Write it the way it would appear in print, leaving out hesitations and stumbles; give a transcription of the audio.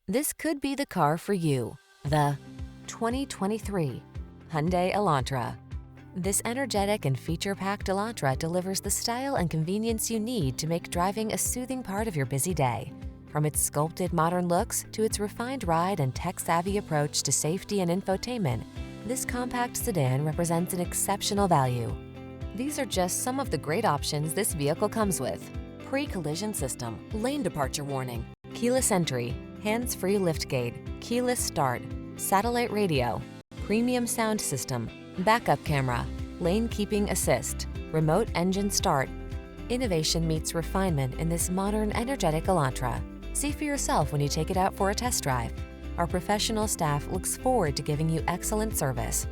This could be the car for you. The 2023 Hyundai Elantra. This energetic and feature-packed Elantra delivers the style and convenience you need to make driving a soothing part of your busy day. From its sculpted modern looks to its refined ride and tech-savvy approach to safety and infotainment, this compact sedan represents an exceptional value. These are just some of the great options this vehicle comes with: pre-collision system, lane departure warning, keyless entry, hands-free liftgate, keyless start, satellite radio, premium sound system, backup camera, lane keeping assist, remote engine start. Innovation meets refinement in this modern, energetic Elantra. See for yourself when you take it out for a test drive. Our professional staff looks forward to giving you excellent service.